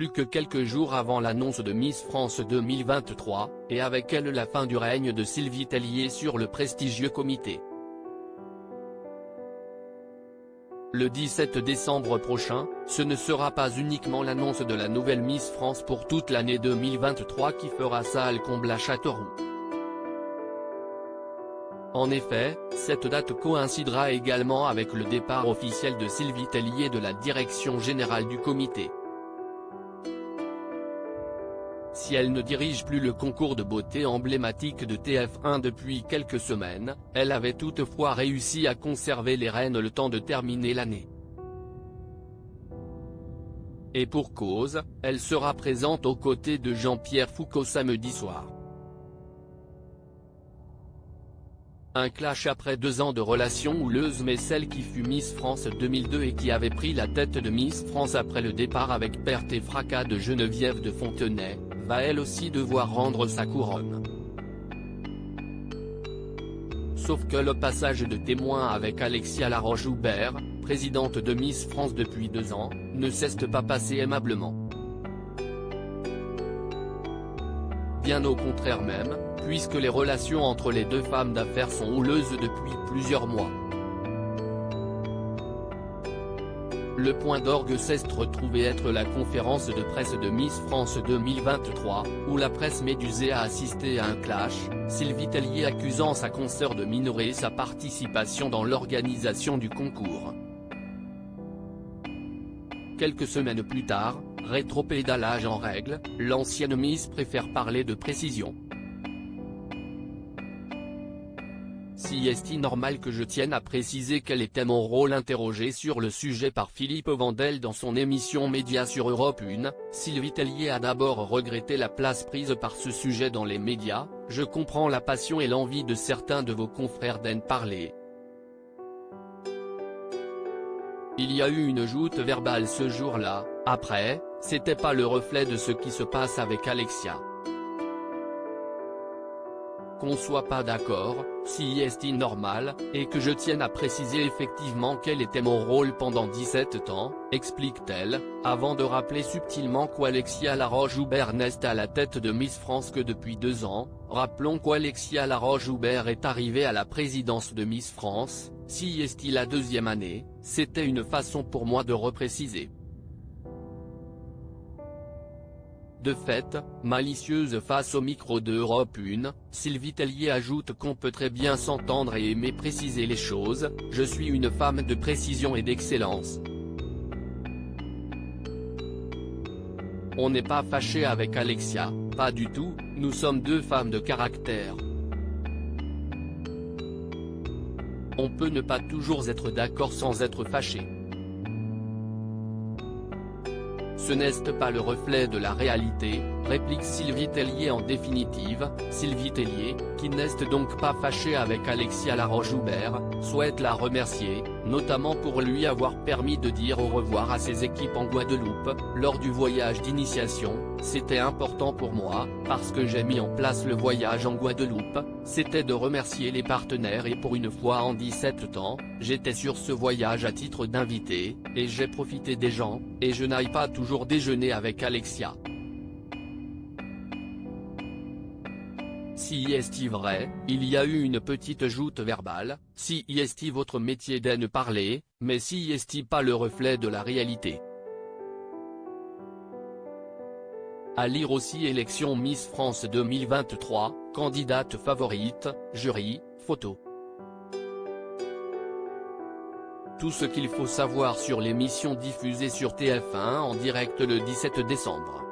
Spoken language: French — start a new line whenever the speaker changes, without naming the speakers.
plus que quelques jours avant l'annonce de Miss France 2023, et avec elle la fin du règne de Sylvie Tellier sur le prestigieux comité. Le 17 décembre prochain, ce ne sera pas uniquement l'annonce de la nouvelle Miss France pour toute l'année 2023 qui fera salle comble à Châteauroux. En effet, cette date coïncidera également avec le départ officiel de Sylvie Tellier de la direction générale du comité. Si elle ne dirige plus le concours de beauté emblématique de TF1 depuis quelques semaines, elle avait toutefois réussi à conserver les rênes le temps de terminer l'année. Et pour cause, elle sera présente aux côtés de Jean-Pierre Foucault samedi soir. Un clash après 2 ans de relation houleuse, mais celle qui fut Miss France 2002 et qui avait pris la tête de Miss France après le départ avec perte et fracas de Geneviève de Fontenay, va elle aussi devoir rendre sa couronne. Sauf que le passage de témoin avec Alexia Laroche-Joubert, présidente de Miss France depuis 2 ans, ne s'est pas passé aimablement. Bien au contraire même, puisque les relations entre les deux femmes d'affaires sont houleuses depuis plusieurs mois. Le point d'orgue s'est retrouvé être la conférence de presse de Miss France 2023, où la presse médusée a assisté à un clash, Sylvie Tellier accusant sa consoeur de minorer sa participation dans l'organisation du concours. Quelques semaines plus tard, rétropédalage en règle, l'ancienne Miss préfère parler de précision. Si est-il normal que je tienne à préciser quel était mon rôle interrogé sur le sujet par Philippe Vandel dans son émission Média sur Europe 1, Sylvie Tellier a d'abord regretté la place prise par ce sujet dans les médias. Je comprends la passion et l'envie de certains de vos confrères d'en parler. Il y a eu une joute verbale ce jour-là, après, c'était pas le reflet de ce qui se passe avec Alexia. Qu'on soit pas d'accord, si est-il normal, et que je tienne à préciser effectivement quel était mon rôle pendant 17 ans, explique-t-elle, avant de rappeler subtilement qu'Alexia Laroche-Joubert n'est à la tête de Miss France que depuis 2 ans, rappelons qu'Alexia Laroche-Joubert est arrivée à la présidence de Miss France, si est-il la 2e année, c'était une façon pour moi de repréciser. De fait, malicieuse face au micro de Europe 1, Sylvie Tellier ajoute qu'on peut très bien s'entendre et aimer préciser les choses, je suis une femme de précision et d'excellence. On n'est pas fâché avec Alexia, pas du tout, nous sommes 2 femmes de caractère. On peut ne pas toujours être d'accord sans être fâché. Ce n'est pas le reflet de la réalité, réplique Sylvie Tellier. En définitive, Sylvie Tellier, qui n'est donc pas fâchée avec Alexia Laroche-Joubert, souhaite la remercier, notamment pour lui avoir permis de dire au revoir à ses équipes en Guadeloupe, lors du voyage d'initiation. C'était important pour moi, parce que j'ai mis en place le voyage en Guadeloupe, c'était de remercier les partenaires et pour une fois en 17 ans, j'étais sur ce voyage à titre d'invité, et j'ai profité des gens, et je n'aille pas toujours déjeuner avec Alexia. Si est-il vrai, il y a eu une petite joute verbale, si est-il votre métier d'en parler, mais si est-il pas le reflet de la réalité. À lire aussi élection Miss France 2023, candidate favorite, jury, photo. Tout ce qu'il faut savoir sur l'émission diffusée sur TF1 en direct le 17 décembre.